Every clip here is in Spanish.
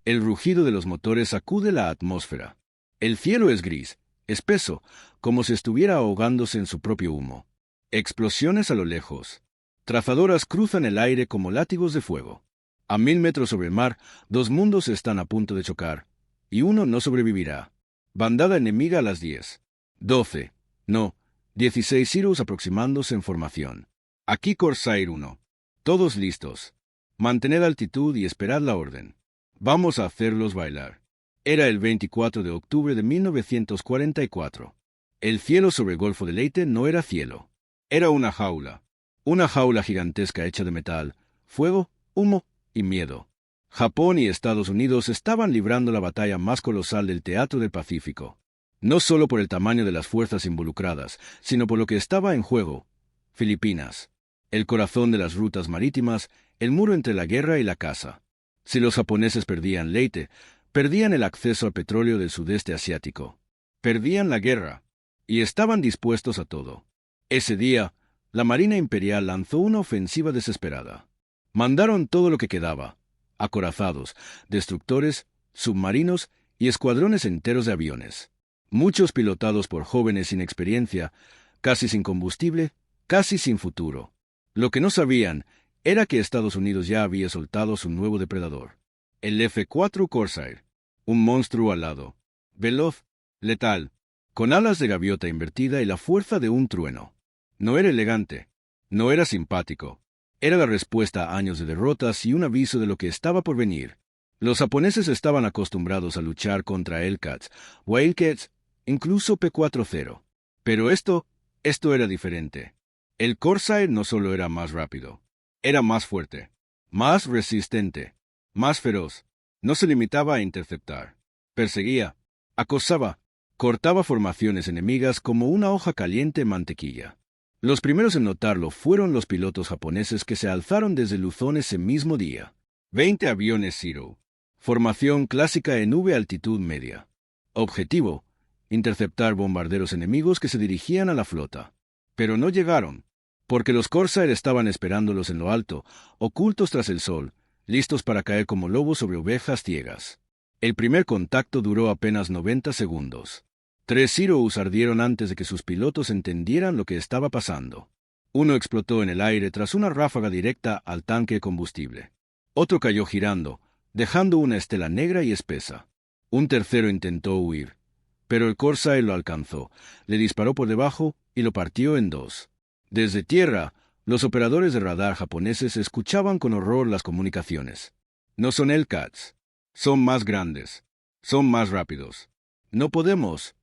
El rugido de los motores sacude la atmósfera. El cielo es gris, espeso, como si estuviera ahogándose en su propio humo. Explosiones a lo lejos. Trazadoras cruzan el aire como látigos de fuego. A 1000 metros sobre el mar, dos mundos están a punto de chocar, y uno no sobrevivirá. Bandada enemiga a las 10. 12. No. 16 Zeros aproximándose en formación. Aquí Corsair 1. Todos listos. Mantened altitud y esperad la orden. Vamos a hacerlos bailar. Era el 24 de octubre de 1944. El cielo sobre el Golfo de Leyte no era cielo. Era una jaula. Una jaula gigantesca hecha de metal, fuego, humo y miedo. Japón y Estados Unidos estaban librando la batalla más colosal del teatro del Pacífico. No solo por el tamaño de las fuerzas involucradas, sino por lo que estaba en juego. Filipinas. El corazón de las rutas marítimas, el muro entre la guerra y la caza. Si los japoneses perdían Leyte, perdían el acceso al petróleo del sudeste asiático. Perdían la guerra. Y estaban dispuestos a todo. Ese día, la Marina Imperial lanzó una ofensiva desesperada. Mandaron todo lo que quedaba: acorazados, destructores, submarinos y escuadrones enteros de aviones. Muchos pilotados por jóvenes sin experiencia, casi sin combustible, casi sin futuro. Lo que no sabían era que Estados Unidos ya había soltado su nuevo depredador. El F-4 Corsair. Un monstruo alado. Veloz, letal, con alas de gaviota invertida y la fuerza de un trueno. No era elegante. No era simpático. Era la respuesta a años de derrotas y un aviso de lo que estaba por venir. Los japoneses estaban acostumbrados a luchar contra Hellcats, Wildcats, incluso P-40. Pero esto era diferente. El Corsair no solo era más rápido. Era más fuerte, más resistente, más feroz. No se limitaba a interceptar. Perseguía, acosaba, cortaba formaciones enemigas como una hoja caliente en mantequilla. Los primeros en notarlo fueron los pilotos japoneses que se alzaron desde Luzón ese mismo día. 20 aviones Zero. Formación clásica en V-altitud media. Objetivo: interceptar bombarderos enemigos que se dirigían a la flota. Pero no llegaron, porque los Corsair estaban esperándolos en lo alto, ocultos tras el sol, listos para caer como lobos sobre ovejas ciegas. El primer contacto duró apenas 90 segundos. 3 Zeros ardieron antes de que sus pilotos entendieran lo que estaba pasando. Uno explotó en el aire tras una ráfaga directa al tanque de combustible. Otro cayó girando, dejando una estela negra y espesa. Un tercero intentó huir, pero el Corsair lo alcanzó, le disparó por debajo y lo partió en dos. Desde tierra, los operadores de radar japoneses escuchaban con horror las comunicaciones. No son Hellcats. Son más grandes. Son más rápidos. No podemos.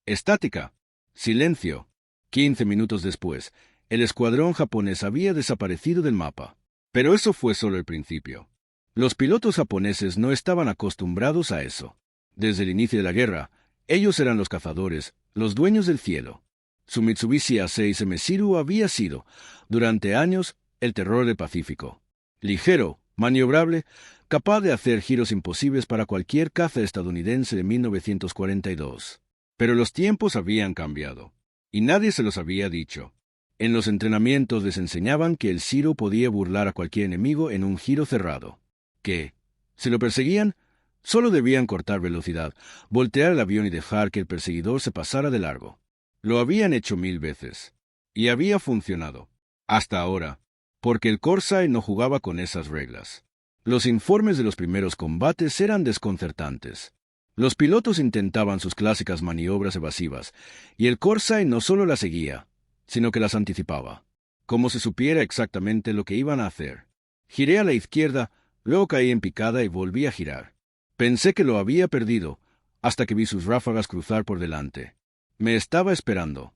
Estática. Silencio. 15 minutos después, el escuadrón japonés había desaparecido del mapa. Pero eso fue solo el principio. Los pilotos japoneses no estaban acostumbrados a eso. Desde el inicio de la guerra, ellos eran los cazadores, los dueños del cielo. Su Mitsubishi A6M Zero había sido, durante años, el terror del Pacífico. Ligero, maniobrable, capaz de hacer giros imposibles para cualquier caza estadounidense de 1942. Pero los tiempos habían cambiado, y nadie se los había dicho. En los entrenamientos les enseñaban que el Zero podía burlar a cualquier enemigo en un giro cerrado. Que, si lo perseguían, solo debían cortar velocidad, voltear el avión y dejar que el perseguidor se pasara de largo. Lo habían hecho 1000 veces. Y había funcionado. Hasta ahora. Porque el Corsair no jugaba con esas reglas. Los informes de los primeros combates eran desconcertantes. Los pilotos intentaban sus clásicas maniobras evasivas, y el Corsair no solo las seguía, sino que las anticipaba, como si supiera exactamente lo que iban a hacer. Giré a la izquierda, luego caí en picada y volví a girar. Pensé que lo había perdido, hasta que vi sus ráfagas cruzar por delante. Me estaba esperando.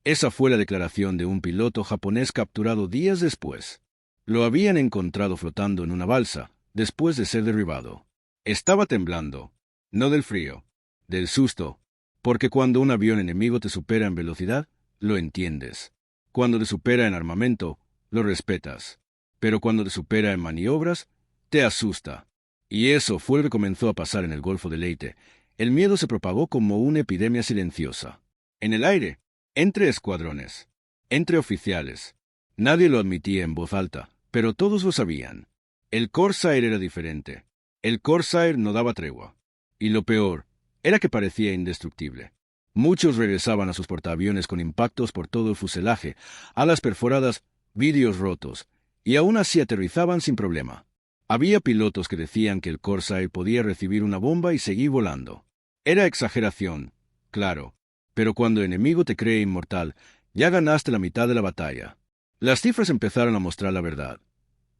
Esa fue la declaración de un piloto japonés capturado días después. Lo habían encontrado flotando en una balsa, después de ser derribado. Estaba temblando, no del frío, del susto, porque cuando un avión enemigo te supera en velocidad, lo entiendes. Cuando te supera en armamento, lo respetas. Pero cuando te supera en maniobras, te asusta. Y eso fue lo que comenzó a pasar en el Golfo de Leyte. El miedo se propagó como una epidemia silenciosa. En el aire, entre escuadrones, entre oficiales. Nadie lo admitía en voz alta, pero todos lo sabían. El Corsair era diferente. El Corsair no daba tregua. Y lo peor era que parecía indestructible. Muchos regresaban a sus portaaviones con impactos por todo el fuselaje, alas perforadas, vidrios rotos, y aún así aterrizaban sin problema. Había pilotos que decían que el Corsair podía recibir una bomba y seguir volando. Era exageración, claro, pero cuando el enemigo te cree inmortal, ya ganaste la mitad de la batalla. Las cifras empezaron a mostrar la verdad.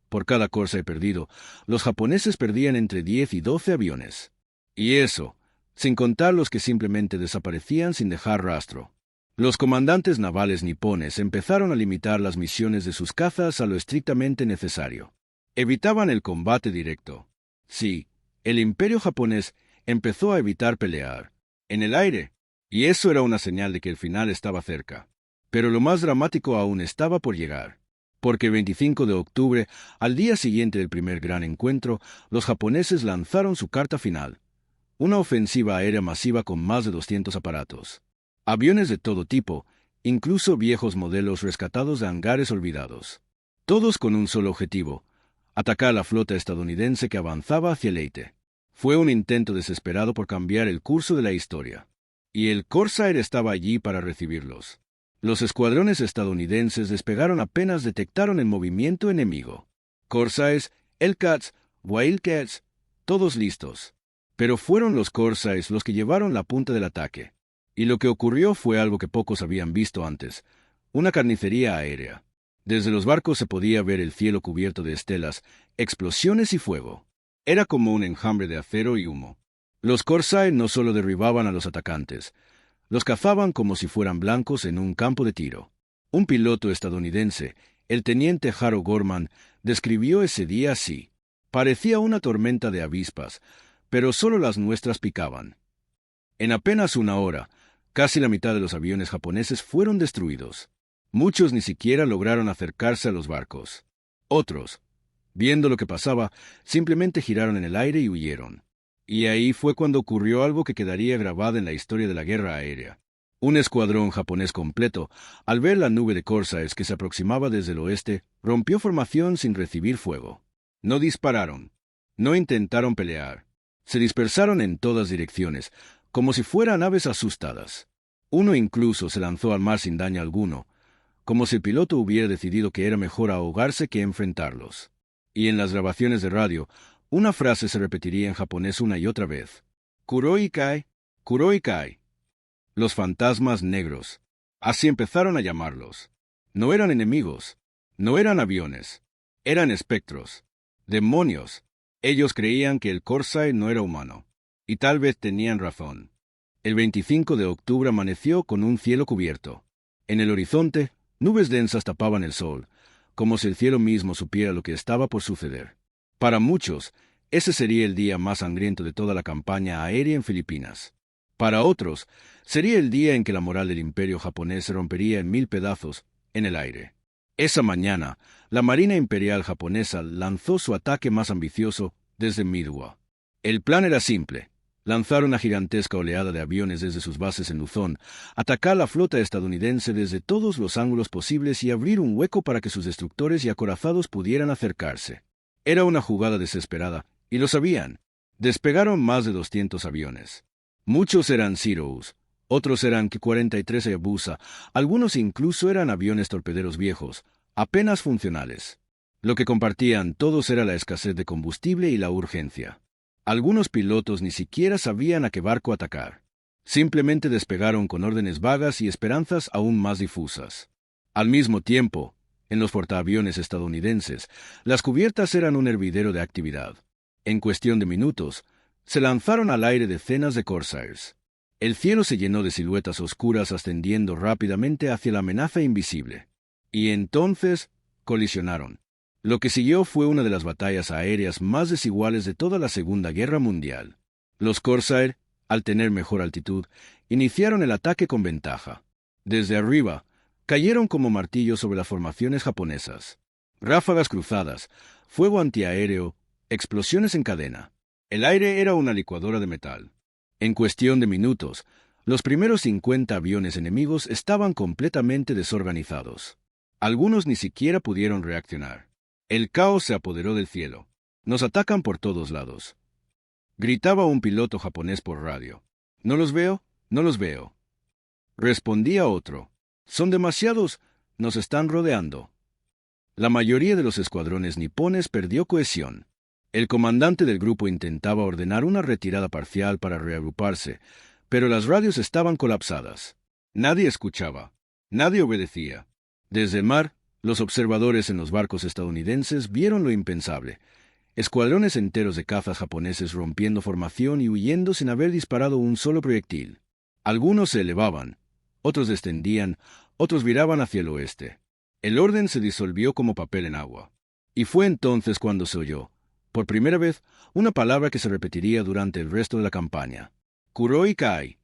Por cada Corsair perdido, los japoneses perdían entre 10 y 12 aviones. Y eso, sin contar los que simplemente desaparecían sin dejar rastro. Los comandantes navales nipones empezaron a limitar las misiones de sus cazas a lo estrictamente necesario. Evitaban el combate directo. Sí, el imperio japonés empezó a evitar pelear en el aire, y eso era una señal de que el final estaba cerca. Pero lo más dramático aún estaba por llegar. Porque el 25 de octubre, al día siguiente del primer gran encuentro, los japoneses lanzaron su carta final. Una ofensiva aérea masiva con más de 200 aparatos. Aviones de todo tipo, incluso viejos modelos rescatados de hangares olvidados. Todos con un solo objetivo: atacar a la flota estadounidense que avanzaba hacia Leyte. Fue un intento desesperado por cambiar el curso de la historia. Y el Corsair estaba allí para recibirlos. Los escuadrones estadounidenses despegaron apenas detectaron el movimiento enemigo. Corsairs, Hellcats, Wildcats, todos listos. Pero fueron los Corsairs los que llevaron la punta del ataque. Y lo que ocurrió fue algo que pocos habían visto antes: una carnicería aérea. Desde los barcos se podía ver el cielo cubierto de estelas, explosiones y fuego. Era como un enjambre de acero y humo. Los Corsair no solo derribaban a los atacantes, los cazaban como si fueran blancos en un campo de tiro. Un piloto estadounidense, el teniente Haro Gorman, describió ese día así: parecía una tormenta de avispas, pero solo las nuestras picaban. En apenas una hora, casi la mitad de los aviones japoneses fueron destruidos. Muchos ni siquiera lograron acercarse a los barcos. Otros, viendo lo que pasaba, simplemente giraron en el aire y huyeron. Y ahí fue cuando ocurrió algo que quedaría grabado en la historia de la guerra aérea. Un escuadrón japonés completo, al ver la nube de Corsairs que se aproximaba desde el oeste, rompió formación sin recibir fuego. No dispararon. No intentaron pelear. Se dispersaron en todas direcciones, como si fueran aves asustadas. Uno incluso se lanzó al mar sin daño alguno, como si el piloto hubiera decidido que era mejor ahogarse que enfrentarlos. Y en las grabaciones de radio, una frase se repetiría en japonés una y otra vez: Kuroi Kai, Kuroi Kai. Los fantasmas negros. Así empezaron a llamarlos. No eran enemigos, no eran aviones, eran espectros, demonios. Ellos creían que el Corsair no era humano, y tal vez tenían razón. El 25 de octubre amaneció con un cielo cubierto. En el horizonte, nubes densas tapaban el sol, como si el cielo mismo supiera lo que estaba por suceder. Para muchos, ese sería el día más sangriento de toda la campaña aérea en Filipinas. Para otros, sería el día en que la moral del imperio japonés se rompería en 1000 pedazos en el aire. Esa mañana, la Marina Imperial japonesa lanzó su ataque más ambicioso desde Midwa. El plan era simple: lanzar una gigantesca oleada de aviones desde sus bases en Luzón, atacar la flota estadounidense desde todos los ángulos posibles y abrir un hueco para que sus destructores y acorazados pudieran acercarse. Era una jugada desesperada, y lo sabían. Despegaron más de 200 aviones. Muchos eran Zeros, otros eran Ki-43 Hayabusa, algunos incluso eran aviones torpederos viejos, apenas funcionales. Lo que compartían todos era la escasez de combustible y la urgencia. Algunos pilotos ni siquiera sabían a qué barco atacar. Simplemente despegaron con órdenes vagas y esperanzas aún más difusas. Al mismo tiempo, en los portaaviones estadounidenses, las cubiertas eran un hervidero de actividad. En cuestión de minutos, se lanzaron al aire decenas de Corsairs. El cielo se llenó de siluetas oscuras ascendiendo rápidamente hacia la amenaza invisible. Y entonces colisionaron. Lo que siguió fue una de las batallas aéreas más desiguales de toda la Segunda Guerra Mundial. Los Corsair, al tener mejor altitud, iniciaron el ataque con ventaja. Desde arriba, cayeron como martillos sobre las formaciones japonesas. Ráfagas cruzadas, fuego antiaéreo, explosiones en cadena. El aire era una licuadora de metal. En cuestión de minutos, los primeros 50 aviones enemigos estaban completamente desorganizados. Algunos ni siquiera pudieron reaccionar. El caos se apoderó del cielo. Nos atacan por todos lados. Gritaba un piloto japonés por radio. «No los veo, no los veo». Respondía otro. «Son demasiados, nos están rodeando». La mayoría de los escuadrones nipones perdió cohesión. El comandante del grupo intentaba ordenar una retirada parcial para reagruparse, pero las radios estaban colapsadas. Nadie escuchaba. Nadie obedecía. Desde el mar, los observadores en los barcos estadounidenses vieron lo impensable. Escuadrones enteros de cazas japoneses rompiendo formación y huyendo sin haber disparado un solo proyectil. Algunos se elevaban, otros descendían, otros viraban hacia el oeste. El orden se disolvió como papel en agua. Y fue entonces cuando se oyó, por primera vez, una palabra que se repetiría durante el resto de la campaña. Kuroi Kai.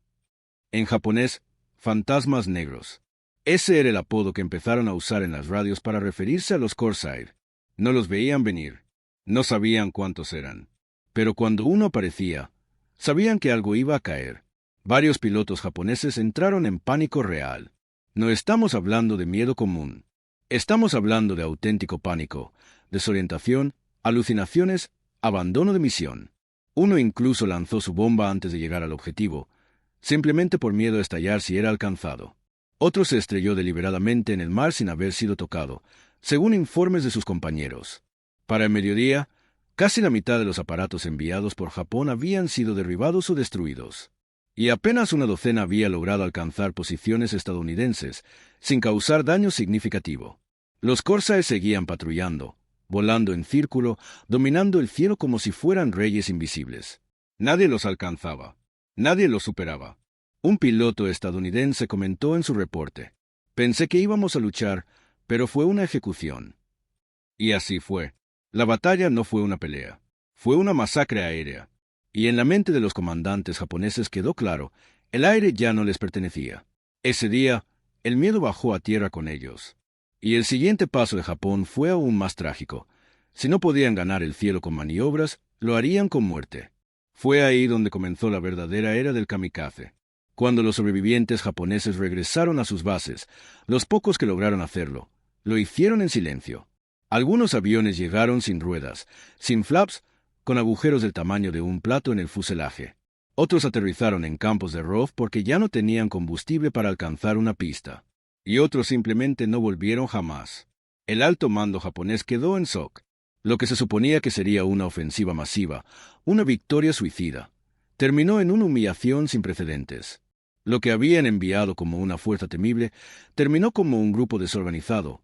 En japonés, fantasmas negros. Ese era el apodo que empezaron a usar en las radios para referirse a los Corsair. No los veían venir. No sabían cuántos eran. Pero cuando uno aparecía, sabían que algo iba a caer. Varios pilotos japoneses entraron en pánico real. No estamos hablando de miedo común. Estamos hablando de auténtico pánico, desorientación, alucinaciones, abandono de misión. Uno incluso lanzó su bomba antes de llegar al objetivo, simplemente por miedo a estallar si era alcanzado. Otro se estrelló deliberadamente en el mar sin haber sido tocado, según informes de sus compañeros. Para el mediodía, casi la mitad de los aparatos enviados por Japón habían sido derribados o destruidos. Y apenas una docena había logrado alcanzar posiciones estadounidenses, sin causar daño significativo. Los Corsair seguían patrullando, volando en círculo, dominando el cielo como si fueran reyes invisibles. Nadie los alcanzaba. Nadie los superaba. Un piloto estadounidense comentó en su reporte: «Pensé que íbamos a luchar, pero fue una ejecución». Y así fue. La batalla no fue una pelea. Fue una masacre aérea. Y en la mente de los comandantes japoneses quedó claro, el aire ya no les pertenecía. Ese día, el miedo bajó a tierra con ellos. Y el siguiente paso de Japón fue aún más trágico. Si no podían ganar el cielo con maniobras, lo harían con muerte. Fue ahí donde comenzó la verdadera era del kamikaze. Cuando los sobrevivientes japoneses regresaron a sus bases, los pocos que lograron hacerlo, lo hicieron en silencio. Algunos aviones llegaron sin ruedas, sin flaps, con agujeros del tamaño de un plato en el fuselaje. Otros aterrizaron en campos de ROF porque ya no tenían combustible para alcanzar una pista. Y otros simplemente no volvieron jamás. El alto mando japonés quedó en shock. Lo que se suponía que sería una ofensiva masiva, una victoria suicida, terminó en una humillación sin precedentes. Lo que habían enviado como una fuerza temible, terminó como un grupo desorganizado,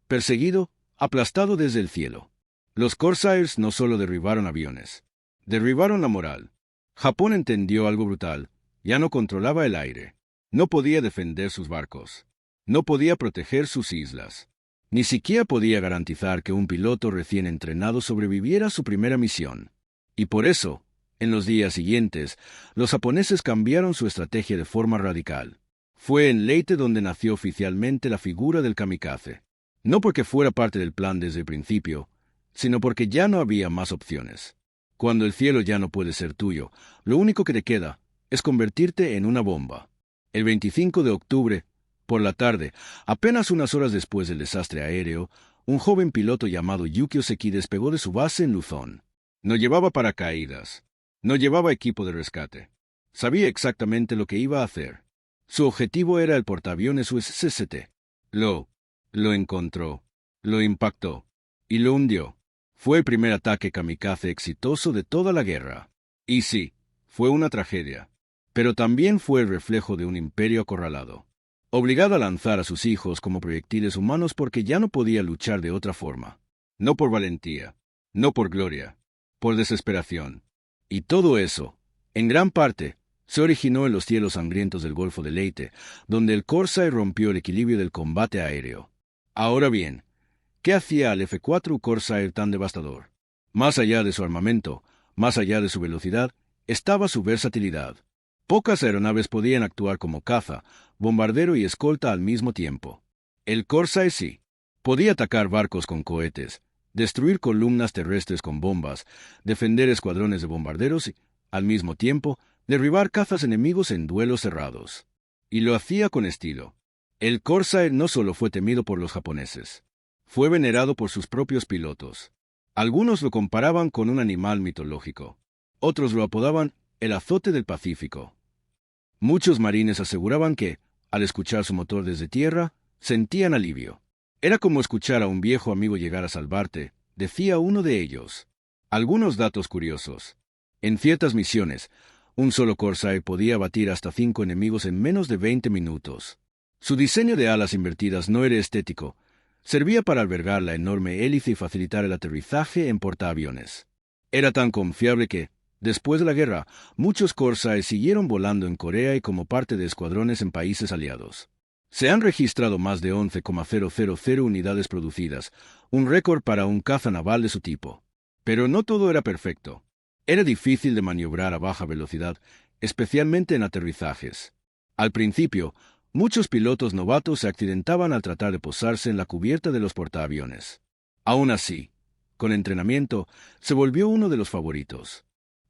perseguido, aplastado desde el cielo. Los Corsairs no solo derribaron aviones, derribaron la moral. Japón entendió algo brutal: ya no controlaba el aire. No podía defender sus barcos. No podía proteger sus islas. Ni siquiera podía garantizar que un piloto recién entrenado sobreviviera a su primera misión. Y por eso, en los días siguientes, los japoneses cambiaron su estrategia de forma radical. Fue en Leyte donde nació oficialmente la figura del kamikaze. No porque fuera parte del plan desde el principio, sino porque ya no había más opciones. Cuando el cielo ya no puede ser tuyo, lo único que te queda es convertirte en una bomba. El 25 de octubre, por la tarde, apenas unas horas después del desastre aéreo, un joven piloto llamado Yuki Oseki despegó de su base en Luzón. No llevaba paracaídas. No llevaba equipo de rescate. Sabía exactamente lo que iba a hacer. Su objetivo era el portaaviones USCT. Lo encontró, lo impactó y lo hundió. Fue el primer ataque kamikaze exitoso de toda la guerra. Y sí, fue una tragedia. Pero también fue el reflejo de un imperio acorralado, obligado a lanzar a sus hijos como proyectiles humanos porque ya no podía luchar de otra forma. No por valentía, no por gloria, por desesperación. Y todo eso, en gran parte, se originó en los cielos sangrientos del Golfo de Leyte, donde el Corsair rompió el equilibrio del combate aéreo. Ahora bien, ¿qué hacía al F-4 Corsair tan devastador? Más allá de su armamento, más allá de su velocidad, estaba su versatilidad. Pocas aeronaves podían actuar como caza, bombardero y escolta al mismo tiempo. El Corsair sí. Podía atacar barcos con cohetes, destruir columnas terrestres con bombas, defender escuadrones de bombarderos y, al mismo tiempo, derribar cazas enemigos en duelos cerrados. Y lo hacía con estilo. El Corsair no solo fue temido por los japoneses, fue venerado por sus propios pilotos. Algunos lo comparaban con un animal mitológico. Otros lo apodaban el azote del Pacífico. Muchos marines aseguraban que, al escuchar su motor desde tierra, sentían alivio. Era como escuchar a un viejo amigo llegar a salvarte, decía uno de ellos. Algunos datos curiosos. En ciertas misiones, un solo Corsair podía abatir hasta 5 enemigos en menos de 20 minutos. Su diseño de alas invertidas no era estético. Servía para albergar la enorme hélice y facilitar el aterrizaje en portaaviones. Era tan confiable que, después de la guerra, muchos Corsair siguieron volando en Corea y como parte de escuadrones en países aliados. Se han registrado más de 11,000 unidades producidas, un récord para un caza naval de su tipo. Pero no todo era perfecto. Era difícil de maniobrar a baja velocidad, especialmente en aterrizajes. Al principio, muchos pilotos novatos se accidentaban al tratar de posarse en la cubierta de los portaaviones. Aún así, con entrenamiento, se volvió uno de los favoritos.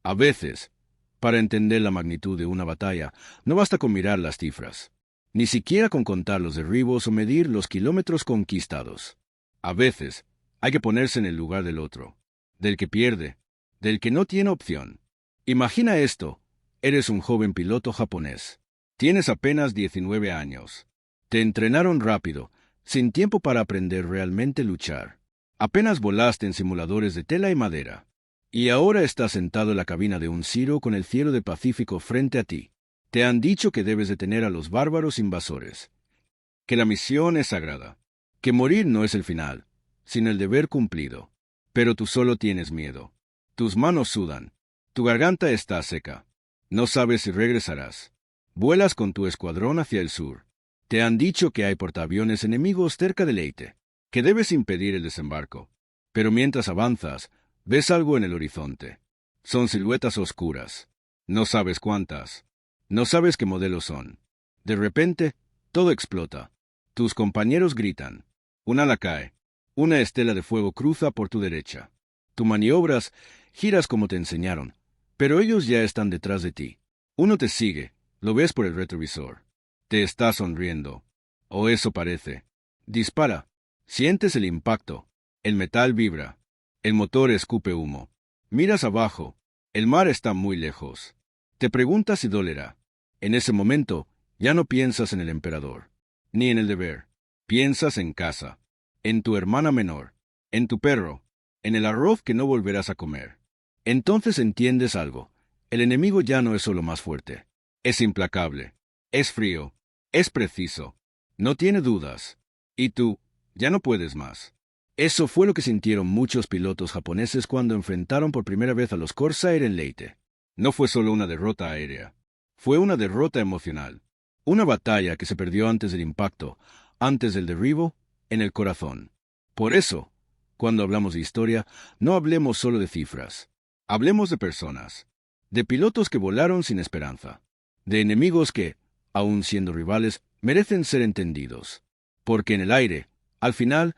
A veces, para entender la magnitud de una batalla, no basta con mirar las cifras, ni siquiera con contar los derribos o medir los kilómetros conquistados. A veces, hay que ponerse en el lugar del otro, del que pierde, del que no tiene opción. Imagina esto, eres un joven piloto japonés. Tienes apenas 19 años. Te entrenaron rápido, sin tiempo para aprender realmente a luchar. Apenas volaste en simuladores de tela y madera. Y ahora estás sentado en la cabina de un Zero con el cielo del Pacífico frente a ti. Te han dicho que debes detener a los bárbaros invasores. Que la misión es sagrada. Que morir no es el final, sino el deber cumplido. Pero tú solo tienes miedo. Tus manos sudan. Tu garganta está seca. No sabes si regresarás. Vuelas con tu escuadrón hacia el sur. Te han dicho que hay portaaviones enemigos cerca de Leyte, que debes impedir el desembarco. Pero mientras avanzas, ves algo en el horizonte. Son siluetas oscuras. No sabes cuántas. No sabes qué modelos son. De repente, todo explota. Tus compañeros gritan. Un ala cae. Una estela de fuego cruza por tu derecha. Tú maniobras, giras como te enseñaron, pero ellos ya están detrás de ti. Uno te sigue, lo ves por el retrovisor. Te está sonriendo. O eso parece. Dispara. Sientes el impacto. El metal vibra. El motor escupe humo. Miras abajo. El mar está muy lejos. Te preguntas si dolerá. En ese momento, ya no piensas en el emperador, ni en el deber. Piensas en casa, en tu hermana menor, en tu perro, en el arroz que no volverás a comer. Entonces entiendes algo. El enemigo ya no es solo más fuerte. Es implacable. Es frío. Es preciso. No tiene dudas. Y tú, ya no puedes más. Eso fue lo que sintieron muchos pilotos japoneses cuando enfrentaron por primera vez a los Corsair en Leyte. No fue solo una derrota aérea. Fue una derrota emocional. Una batalla que se perdió antes del impacto, antes del derribo, en el corazón. Por eso, cuando hablamos de historia, no hablemos solo de cifras. Hablemos de personas. De pilotos que volaron sin esperanza. De enemigos que, aun siendo rivales, merecen ser entendidos. Porque en el aire, al final,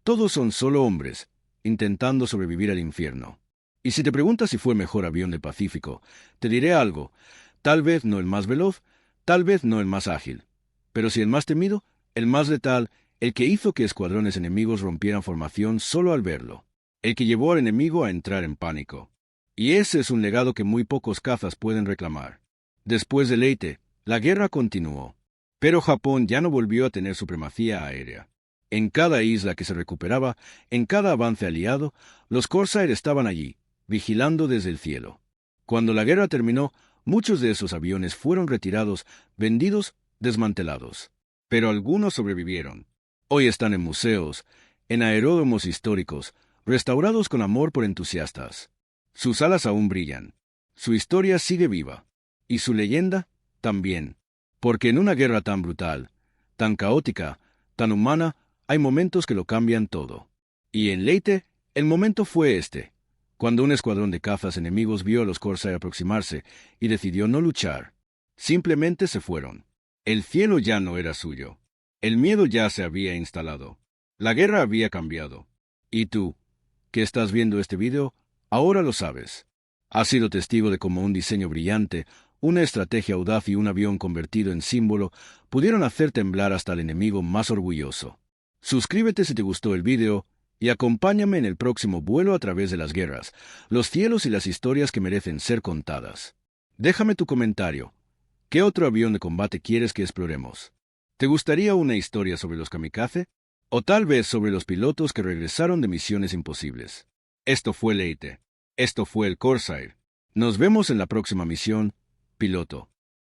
todos son solo hombres, intentando sobrevivir al infierno. Y si te preguntas si fue mejor avión del Pacífico, te diré algo. Tal vez no el más veloz, tal vez no el más ágil. Pero si el más temido, el más letal, el que hizo que escuadrones enemigos rompieran formación solo al verlo. El que llevó al enemigo a entrar en pánico. Y ese es un legado que muy pocos cazas pueden reclamar. Después de Leyte, la guerra continuó. Pero Japón ya no volvió a tener supremacía aérea. En cada isla que se recuperaba, en cada avance aliado, los Corsair estaban allí, vigilando desde el cielo. Cuando la guerra terminó, muchos de esos aviones fueron retirados, vendidos, desmantelados. Pero algunos sobrevivieron. Hoy están en museos, en aeródromos históricos, restaurados con amor por entusiastas. Sus alas aún brillan. Su historia sigue viva. Y su leyenda también. Porque en una guerra tan brutal, tan caótica, tan humana, hay momentos que lo cambian todo. Y en Leyte, el momento fue este, cuando un escuadrón de cazas enemigos vio a los Corsair aproximarse y decidió no luchar. Simplemente se fueron. El cielo ya no era suyo. El miedo ya se había instalado. La guerra había cambiado. Y tú, que estás viendo este video, ahora lo sabes. Has sido testigo de cómo un diseño brillante, una estrategia audaz y un avión convertido en símbolo pudieron hacer temblar hasta al enemigo más orgulloso. Suscríbete si te gustó el video Y acompáñame en el próximo vuelo a través de las guerras, los cielos y las historias que merecen ser contadas. Déjame tu comentario. ¿Qué otro avión de combate quieres que exploremos? ¿Te gustaría una historia sobre los kamikaze? O tal vez sobre los pilotos que regresaron de misiones imposibles. Esto fue Leite. Esto fue el Corsair. Nos vemos en la próxima misión, piloto.